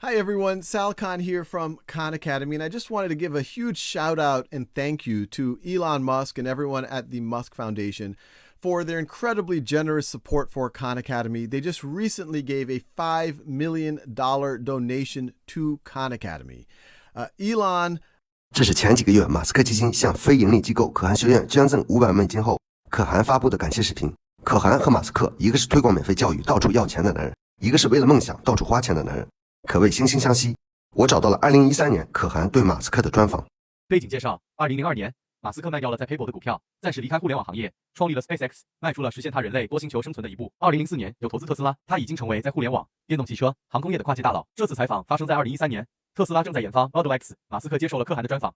Hi everyone, Sal Khan here from Khan Academy, and I just wanted to give a huge shout out and thank you to Elon Musk and everyone at the Musk Foundation for their incredibly generous support for Khan Academy. They just recently gave a $5 million donation to Khan Academy. Elon 这是前几个月马斯克基金向非盈利机构可汗学院捐赠$500,000后，可汗发布的感谢视频。可汗和马斯克，一个是推广免费教育到处要钱的男人，一个是为了梦想到处花钱的男人，可谓惺惺相惜。我找到了2013年可汗对马斯克的专访。背景介绍：2002年，马斯克卖掉了在 PayPal 的股票，暂时离开互联网行业，创立了 SpaceX， 迈出了实现他人类多星球生存的一步。2004年，有投资特斯拉，他已经成为在互联网、电动汽车、航空业的跨界大佬。这次采访发生在2013年，特斯拉正在研发 Model X， 马斯克接受了可汗的专访。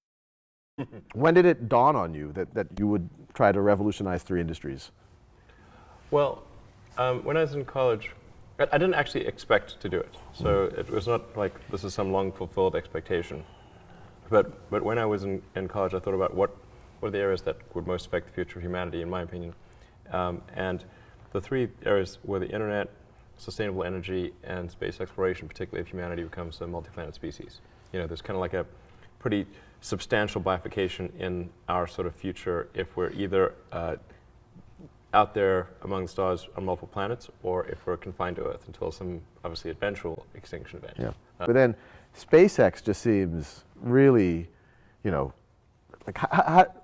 When did it dawn on you that you would try to revolutionize 3 industries? Well, when I was in college, I didn't actually expect to do it. So it was not like this is some long fulfilled expectation. But when I was in college, I thought about what are the areas that would most affect the future of humanity, in my opinion. And the 3 areas were the internet, sustainable energy, and space exploration, particularly if humanity becomes a multi-planet species. You know, there's kind of like a pretty substantial bifurcation in our sort of future if we're either out there among the stars on multiple planets, or if we're confined to Earth until some obviously eventual extinction event. Yeah. But then SpaceX just seems really, you know, like,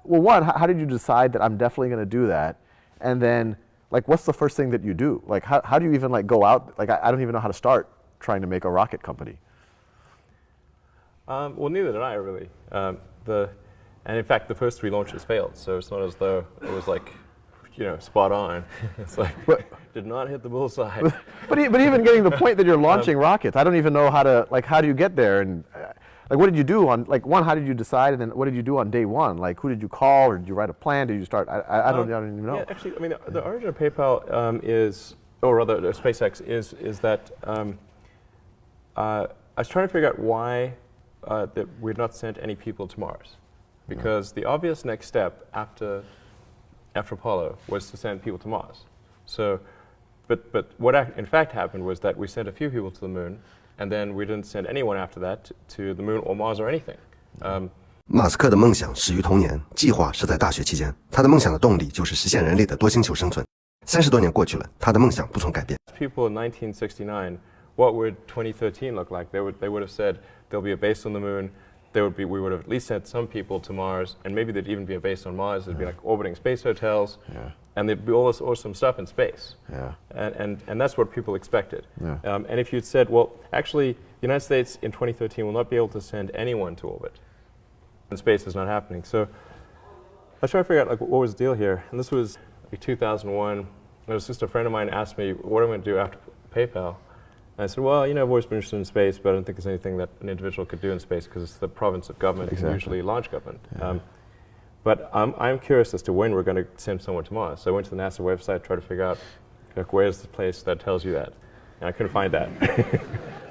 well, one, how did you decide that I'm definitely going to do that? And then, like, what's the first thing that you do? Like, how do you even, like, go out? Like, I don't even know how to start trying to make a rocket company. Well, neither did I, really. And in fact, the first 3 launches failed, so it's not as though it was like, you know, spot on. It's like, did not hit the bullseye. But even getting the point that you're launching rockets, I don't even know how to, like, how do you get there? And like, what did you do on, like, one, how did you decide? And then what did you do on day 1? Like, who did you call, or did you write a plan? Did you start? I don't even know. Yeah, actually, I mean, the origin of PayPal is, or rather, SpaceX is that I was trying to figure out why that we'd not sent any people to Mars, because the obvious next step after Apollo was to send people to Mars. So, but what in fact happened was that we sent a few people to the moon, and then we didn't send anyone after that to the moon or Mars or anything. 马斯克的梦想始于童年，计划是在大学期间。他的梦想的动力就是实现人类的多星球生存。30多年过去了，他的梦想不曾改变。People in 1969, what would 2013 look like? They would have said there'll be a base on the moon. We would have at least sent some people to Mars, and maybe there'd even be a base on Mars. There'd be like orbiting space hotels, and there'd be all this awesome stuff in space. And that's what people expected. And if you'd said, well, actually, the United States in 2013 will not be able to send anyone to orbit, and space is not happening. So I was trying to figure out, like, what was the deal here. And this was like 2001. It was just a friend of mine asked me what I'm going to do after PayPal. And I said, well, you know, I've always been interested in space, but I don't think there's anything that an individual could do in space because it's the province of government, and usually large government. But I'm curious as to when we're going to send someone to Mars. So I went to the NASA website, tried to figure out, like, where's the place that tells you that? And I couldn't find that.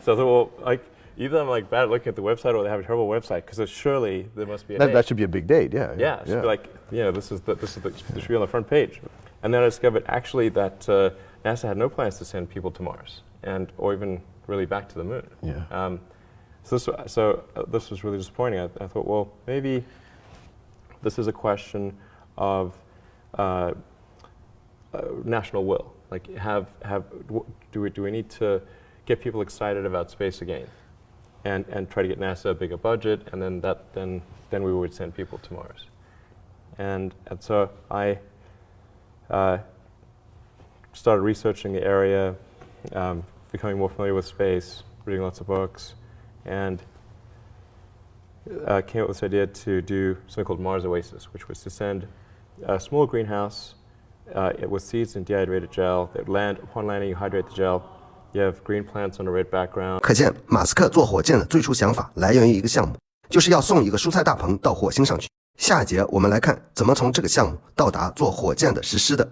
So I thought, well, like, either I'm like bad at looking at the website, or they have a terrible website, because surely there must be a date. That should be a big date, yeah. Yeah, it should be like, you know, this should be on the front page. And then I discovered actually that NASA had no plans to send people to Mars, or even really back to the moon. So this was really disappointing. I thought, well, maybe this is a question of national will. Like, do we need to get people excited about space again, and try to get NASA a bigger budget, and then we would send people to Mars. And so I started researching the area, becoming more familiar with space, reading lots of books, and came up with this idea to do something called Mars Oasis, which was to send a small greenhouse with seeds in dehydrated gel. That upon landing, you hydrate the gel. You have green plants on a red background. 可见马斯克做火箭的最初想法来源于一个项目，就是要送一个蔬菜大棚到火星上去。下一节我们来看怎么从这个项目到达做火箭的实施的。